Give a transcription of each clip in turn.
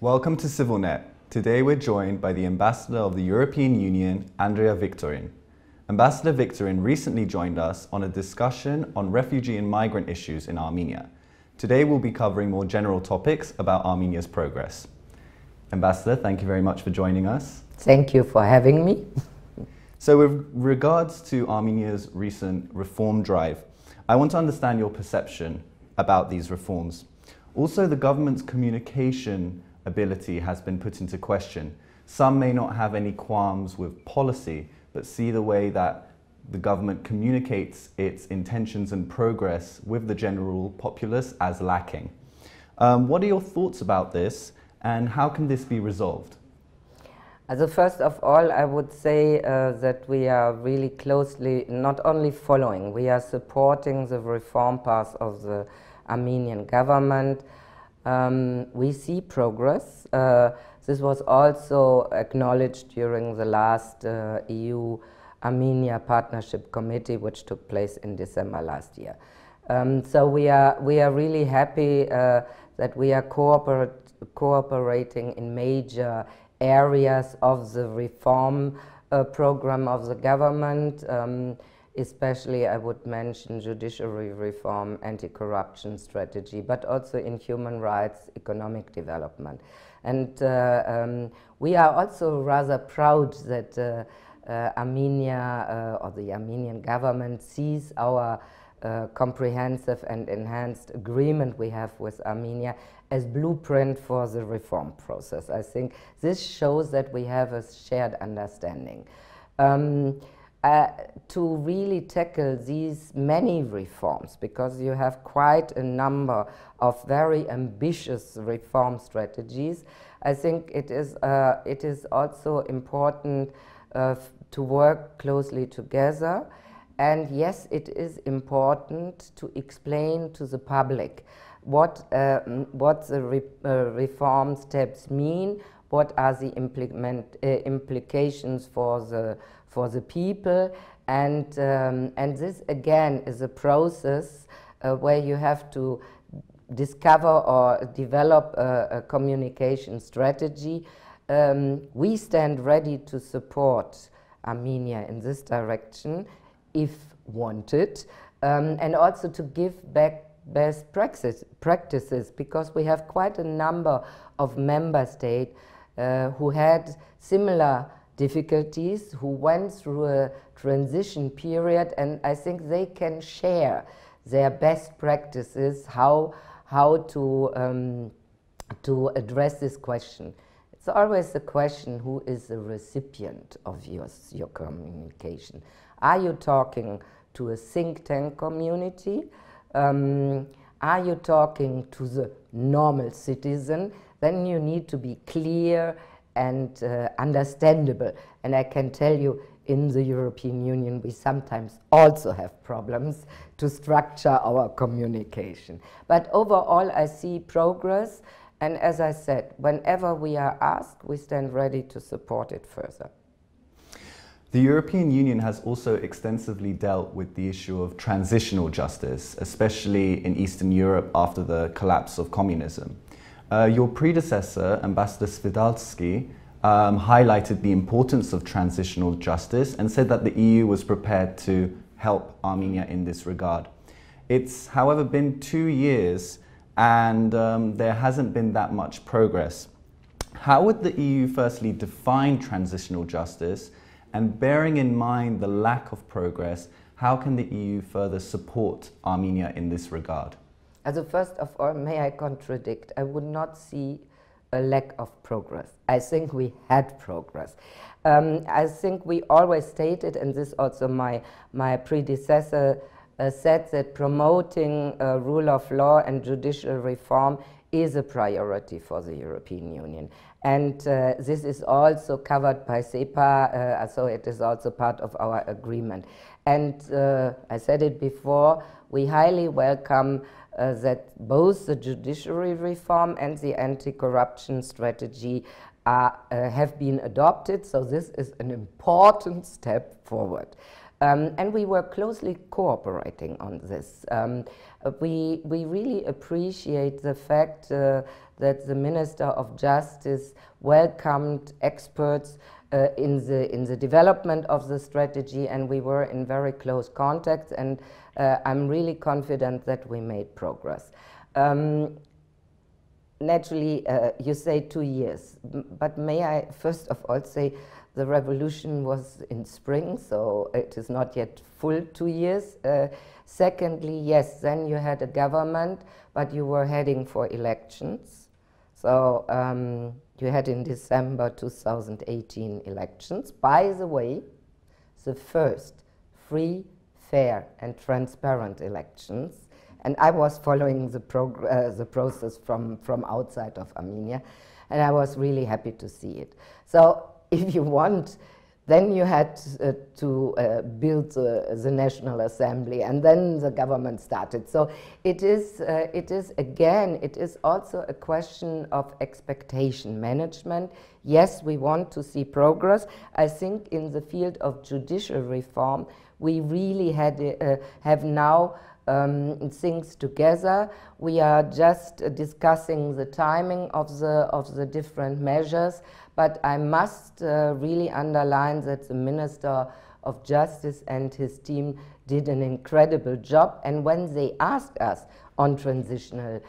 Welcome to CivilNet. Today we're joined by the Ambassador of the European Union, Andrea Wiktorin. Ambassador Wiktorin recently joined us on a discussion on refugee and migrant issues in Armenia. Today we'll be covering more general topics about Armenia's progress. Ambassador, thank you very much for joining us. Thank you for having me. So with regards to Armenia's recent reform drive, I want to understand your perception about these reforms. Also, the government's communication ability has been put into question. Some may not have any qualms with policy, but see the way that the government communicates its intentions and progress with the general populace as lacking. What are your thoughts about this, and how can this be resolved? So first of all, I would say that we are really closely not only following, we are supporting the reform path of the Armenian government. We see progress. This was also acknowledged during the last EU-Armenia Partnership Committee, which took place in December last year. So we are really happy that we are cooperating in major areas of the reform program of the government. Especially, I would mention judiciary reform, anti-corruption strategy, but also in human rights, economic development. And we are also rather proud that Armenia or the Armenian government sees our comprehensive and enhanced agreement we have with Armenia as blueprint for the reform process. I think this shows that we have a shared understanding. To really tackle these many reforms, because you have quite a number of very ambitious reform strategies, I think it is also important to work closely together. And yes, it is important to explain to the public what the reform steps mean, what are the implications for the people, and this again is a process where you have to discover or develop a communication strategy. We stand ready to support Armenia in this direction if wanted, and also to give back best practices, because we have quite a number of member states who had similar difficulties, who went through a transition period, and I think they can share their best practices, how to address this question. It's always the question, who is the recipient of your communication? Are you talking to a think tank community? Are you talking to the normal citizen? Then you need to be clear and understandable. And I can tell you, in the European Union, we sometimes also have problems to structure our communication. But overall, I see progress. And as I said, whenever we are asked, we stand ready to support it further. The European Union has also extensively dealt with the issue of transitional justice, especially in Eastern Europe after the collapse of communism. Your predecessor, Ambassador Svidalski, highlighted the importance of transitional justice and said that the EU was prepared to help Armenia in this regard. It's, however, been 2 years and there hasn't been that much progress. How would the EU firstly define transitional justice, and bearing in mind the lack of progress, how can the EU further support Armenia in this regard? First of all, may I contradict? I would not see a lack of progress. I think we had progress. I think we always stated, and this also my predecessor said, that promoting rule of law and judicial reform is a priority for the European Union. And this is also covered by CEPA, so it is also part of our agreement. And I said it before, we highly welcome that both the judiciary reform and the anti-corruption strategy have been adopted, so this is an important step forward. And we were closely cooperating on this. We really appreciate the fact that the Minister of Justice welcomed experts in the development of the strategy, and we were in very close contact, and I'm really confident that we made progress. Naturally, you say 2 years, but may I first of all say the revolution was in spring, so it is not yet full 2 years. Secondly, yes, then you had a government, but you were heading for elections. So you had in December 2018 elections. By the way, the first free, fair and transparent elections. And I was following the process from outside of Armenia, and I was really happy to see it. So if you want, then you had to build the National Assembly, and then the government started. So it is also a question of expectation management. Yes, we want to see progress. I think in the field of judicial reform, we really have now things together. We are just discussing the timing of the different measures, but I must really underline that the Minister of Justice and his team did an incredible job. And when they asked us on transitional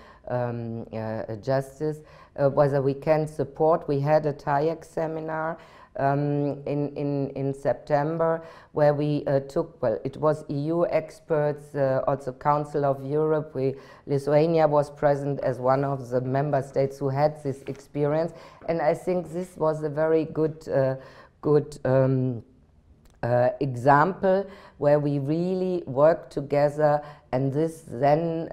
justice whether we can support, we had a TAIEX seminar in September, where we took, well, it was EU experts, also Council of Europe. Lithuania was present as one of the member states who had this experience, and I think this was a very good example where we really work together, and this then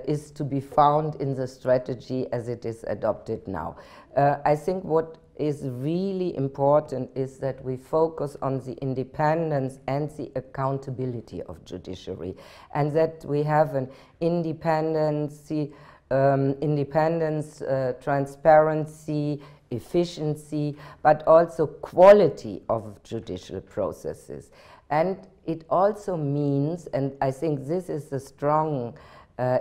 is to be found in the strategy as it is adopted now. I think what is really important is that we focus on the independence and the accountability of judiciary, and that we have an independence, transparency, efficiency, but also quality of judicial processes. And it also means, and I think this is the strong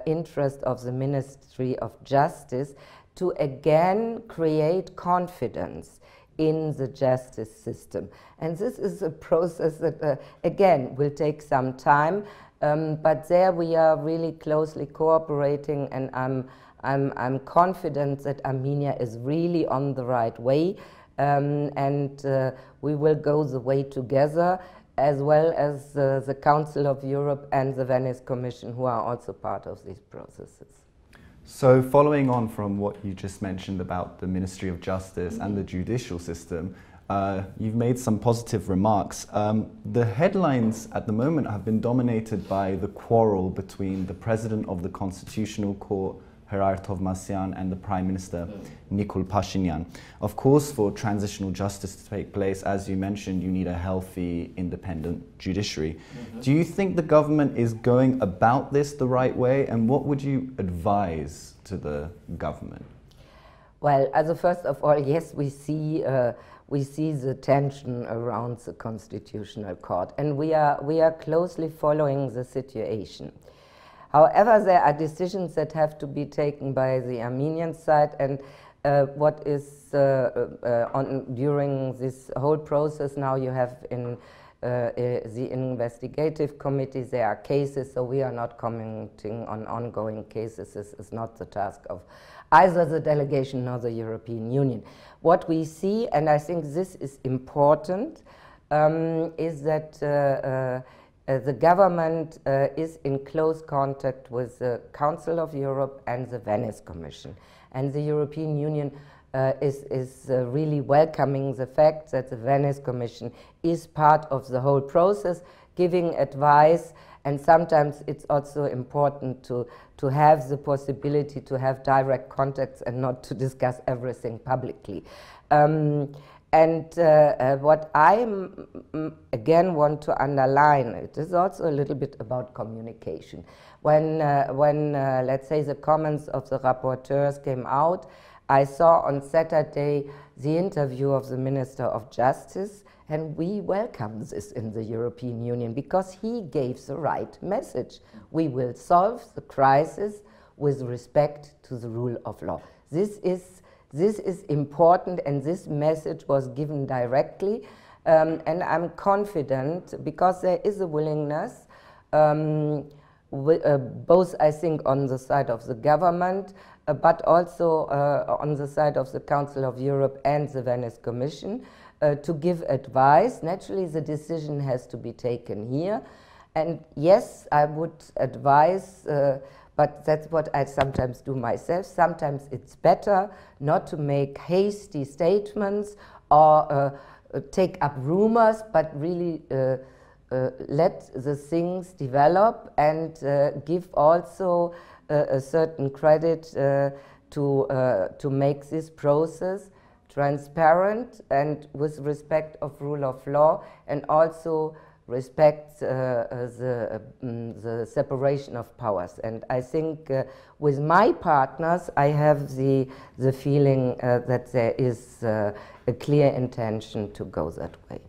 interest of the Ministry of Justice, to again create confidence in the justice system. And this is a process that, again, will take some time, but there we are really closely cooperating, and I'm confident that Armenia is really on the right way, and we will go the way together, as well as the Council of Europe and the Venice Commission, who are also part of these processes. So following on from what you just mentioned about the Ministry of Justice and the judicial system, you've made some positive remarks. The headlines at the moment have been dominated by the quarrel between the President of the Constitutional Court, Hrant Tovmasyan, and the Prime Minister, Nikol Pashinyan. Of course, for transitional justice to take place, as you mentioned, you need a healthy, independent judiciary. Do you think the government is going about this the right way, and what would you advise to the government? Well, first of all, yes, we see the tension around the Constitutional Court, and we are closely following the situation. However, there are decisions that have to be taken by the Armenian side, and what is during this whole process now, you have in the investigative committee, there are cases, so we are not commenting on ongoing cases. This is not the task of either the delegation nor the European Union. What we see, and I think this is important, is that the government is in close contact with the Council of Europe and the Venice Commission. And the European Union is really welcoming the fact that the Venice Commission is part of the whole process, giving advice, and sometimes it's also important to have the possibility to have direct contacts and not to discuss everything publicly. And what I again want to underline, it is also a little bit about communication. When let's say the comments of the rapporteurs came out, I saw on Saturday the interview of the Minister of Justice, And we welcome this in the European Union because he gave the right message. We will solve the crisis with respect to the rule of law. This is important, and this message was given directly. And I'm confident because there is a willingness, both I think on the side of the government, but also on the side of the Council of Europe and the Venice Commission, to give advice. Naturally, the decision has to be taken here. And yes, I would advise, but that's what I sometimes do myself. Sometimes it's better not to make hasty statements or take up rumors, but really let the things develop and give also a certain credit to make this process transparent and with respect of rule of law, and also respect the separation of powers. And I think with my partners, I have the feeling that there is a clear intention to go that way.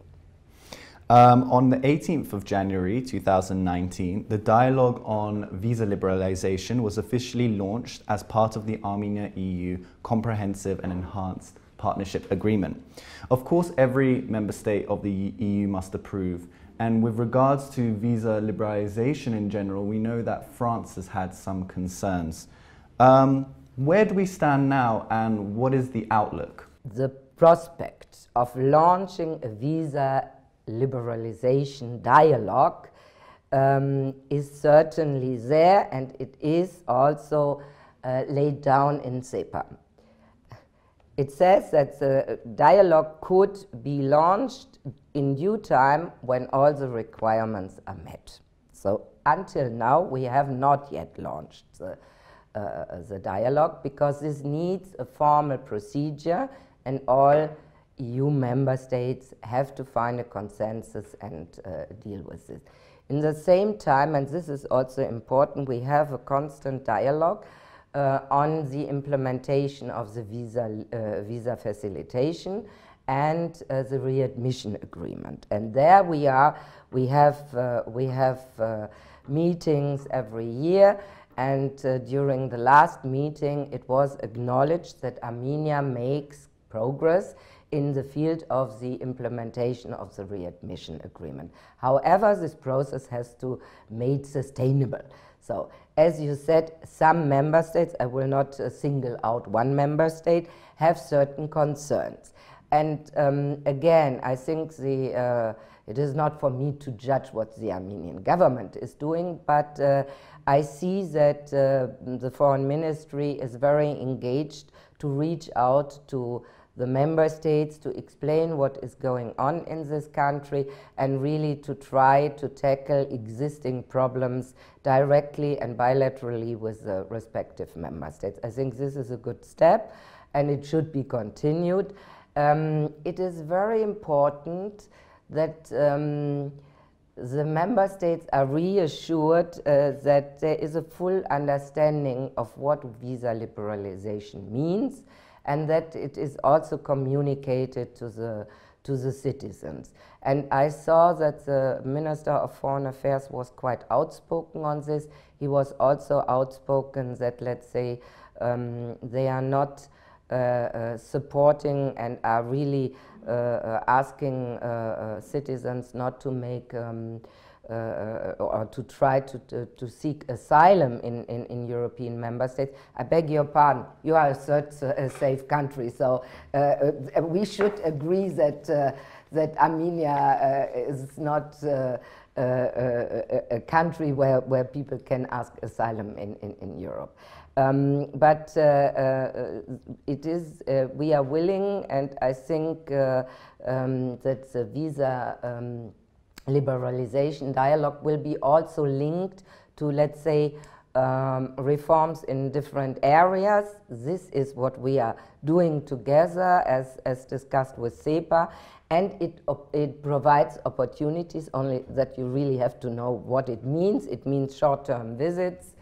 On the 18th of January 2019, the dialogue on visa liberalization was officially launched as part of the Armenia-EU Comprehensive and Enhanced Partnership Agreement. Of course, every member state of the EU must approve. And with regards to visa liberalization in general, we know that France has had some concerns. Where do we stand now, and what is the outlook? The prospect of launching a visa liberalization dialogue is certainly there, and it is also laid down in SEPA. It says that the dialogue could be launched in due time when all the requirements are met. So until now, we have not yet launched the dialogue because this needs a formal procedure, and all EU member states have to find a consensus and deal with it. In the same time, and this is also important, we have a constant dialogue on the implementation of the visa facilitation and the readmission agreement. And there we have meetings every year, and during the last meeting it was acknowledged that Armenia makes progress in the field of the implementation of the readmission agreement. However, this process has to be made sustainable. So, as you said, some member states, I will not single out one member state, have certain concerns. And again, I think it is not for me to judge what the Armenian government is doing, but I see that the foreign ministry is very engaged to reach out to the member states to explain what is going on in this country and really to try to tackle existing problems directly and bilaterally with the respective member states. I think this is a good step and it should be continued. It is very important that the member states are reassured that there is a full understanding of what visa liberalization means, and that it is also communicated to the citizens. And I saw that the Minister of Foreign Affairs was quite outspoken on this. He was also outspoken that, let's say, they are not supporting and are really asking citizens not to make or to try to seek asylum in European member states. I beg your pardon, you are a safe country, so we should agree that that Armenia is not a country where people can ask asylum in Europe. But it is, we are willing, and I think that the visa liberalization dialogue will be also linked to, let's say, reforms in different areas. This is what we are doing together as discussed with SEPA, and it provides opportunities, only that you really have to know what it means. It means short-term visits,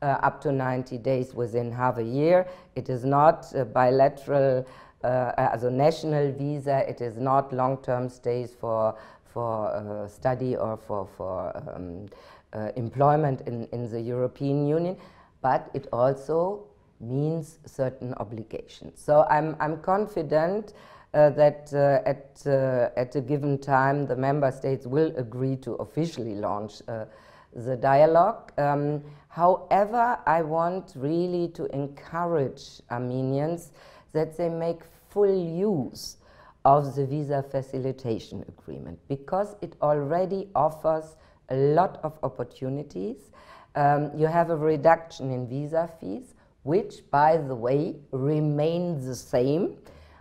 up to 90 days within half a year. It is not bilateral as a national visa. It is not long-term stays for study or for employment in the European Union, but it also means certain obligations. So I'm confident that at a given time the member states will agree to officially launch the dialogue. However, I want really to encourage Armenians that they make full use of the visa facilitation agreement, because it already offers a lot of opportunities. You have a reduction in visa fees, which, by the way, remains the same.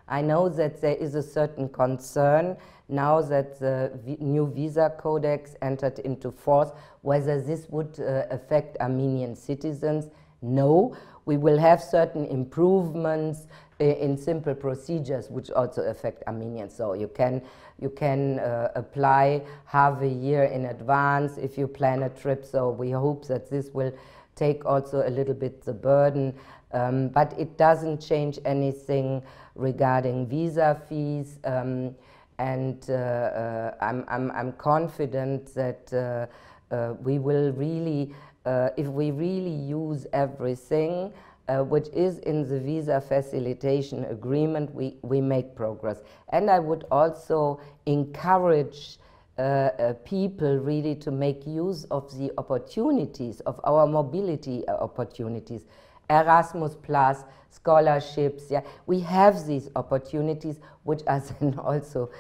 I know that there is a certain concern now that the new visa codex entered into force, whether this would affect Armenian citizens. No, we will have certain improvements in simple procedures which also affect Armenians. So you can apply half a year in advance if you plan a trip. So we hope that this will take also a little bit the burden, but it doesn't change anything regarding visa fees, and I'm confident that we will really, if we really use everything which is in the visa facilitation agreement, we make progress. And I would also encourage people really to make use of the opportunities, of our mobility opportunities. Erasmus Plus, scholarships, yeah, we have these opportunities which are then also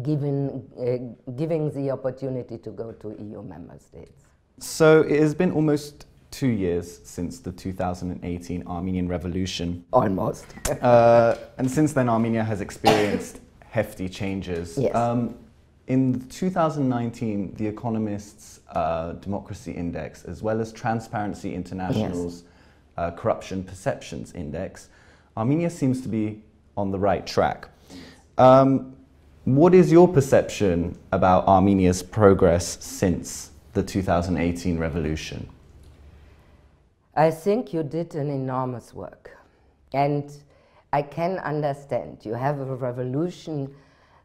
giving the opportunity to go to EU member states. So it has been almost 2 years since the 2018 Armenian Revolution. Almost. And since then Armenia has experienced hefty changes. Yes. In 2019, The Economist's Democracy Index, as well as Transparency International's Corruption Perceptions Index, Armenia seems to be on the right track. What is your perception about Armenia's progress since the 2018 revolution? I think you did an enormous work. And I can understand. You have a revolution.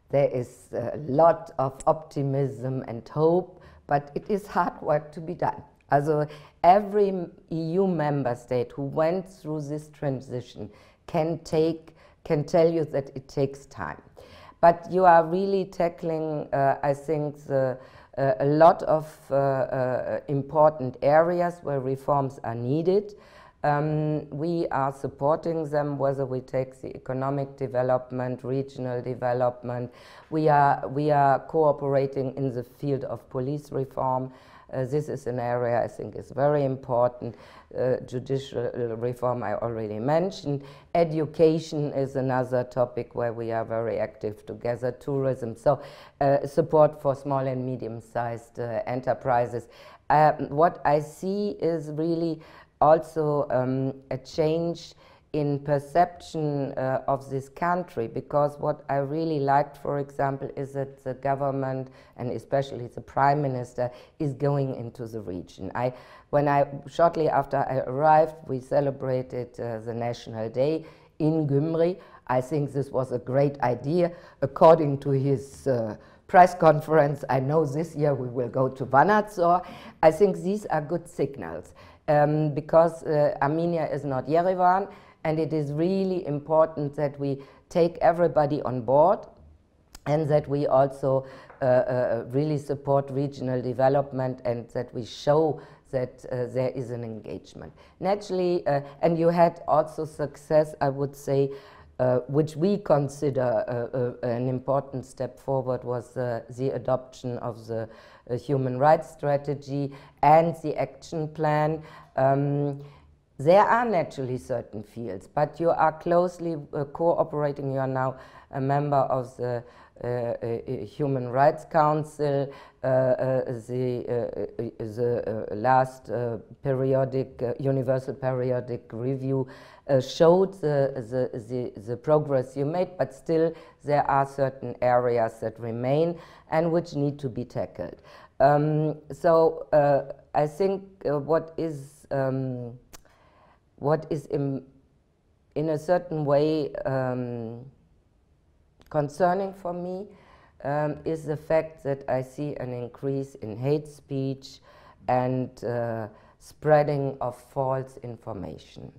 There is a lot of optimism and hope, but it is hard work to be done. Also, every EU member state who went through this transition can tell you that it takes time. But you are really tackling, I think, a lot of important areas where reforms are needed. We are supporting them, whether we take the economic development, regional development. We are cooperating in the field of police reform. This is an area I think is very important. Judicial reform I already mentioned. Education is another topic where we are very active together. Tourism, so support for small and medium-sized enterprises. What I see is really also a change in perception of this country, because what I really liked, for example, is that the government, and especially the Prime Minister, is going into the region. Shortly after I arrived, we celebrated the National Day in Gyumri. I think this was a great idea. According to his press conference, I know this year we will go to Vanatsor. I think these are good signals. Because Armenia is not Yerevan, and it is really important that we take everybody on board and that we also really support regional development and that we show that there is an engagement. Naturally, and you had also success, I would say, which we consider an important step forward, was the adoption of the human rights strategy and the action plan. There are naturally certain fields, but you are closely cooperating. You are now a member of the Human Rights Council. The last periodic, universal periodic review showed the progress you made, but still there are certain areas that remain and which need to be tackled. So I think what is in a certain way concerning for me is the fact that I see an increase in hate speech and spreading of false information.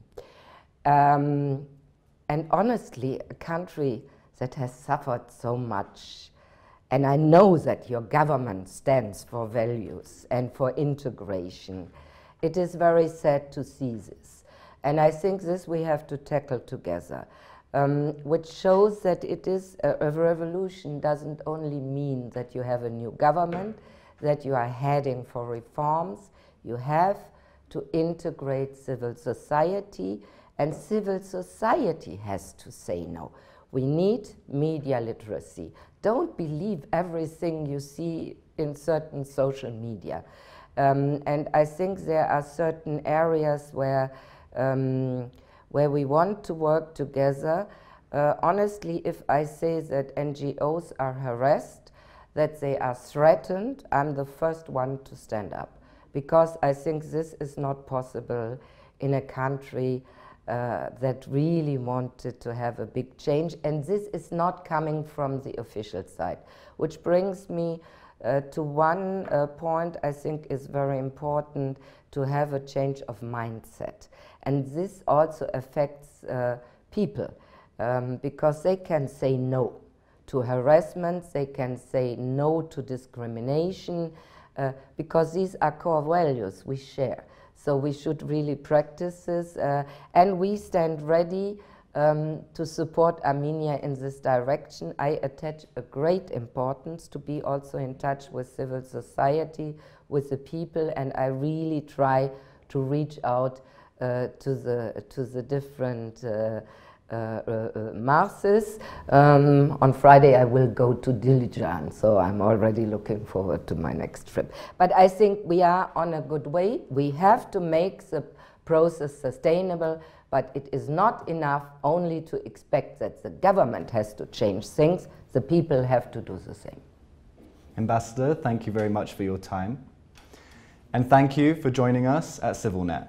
And honestly, a country that has suffered so much, and I know that your government stands for values and for integration, it is very sad to see this. And I think this we have to tackle together, which shows that it is a revolution doesn't only mean that you have a new government, that you are heading for reforms. You have to integrate civil society, and civil society has to say no. We need media literacy. Don't believe everything you see in certain social media. And I think there are certain areas where we want to work together. Honestly, if I say that NGOs are harassed, that they are threatened, I'm the first one to stand up, because I think this is not possible in a country that really wanted to have a big change, and this is not coming from the official side. Which brings me to one point I think is very important, to have a change of mindset. And this also affects people, because they can say no to harassment, they can say no to discrimination, because these are core values we share. So we should really practice this, and we stand ready to support Armenia in this direction. I attach a great importance to be also in touch with civil society, with the people, and I really try to reach out to the different masses. On Friday I will go to Judicial, so I'm already looking forward to my next trip. But I think we are on a good way. We have to make the process sustainable, but it is not enough only to expect that the government has to change things. The people have to do the same. Ambassador, thank you very much for your time. And thank you for joining us at CivilNet.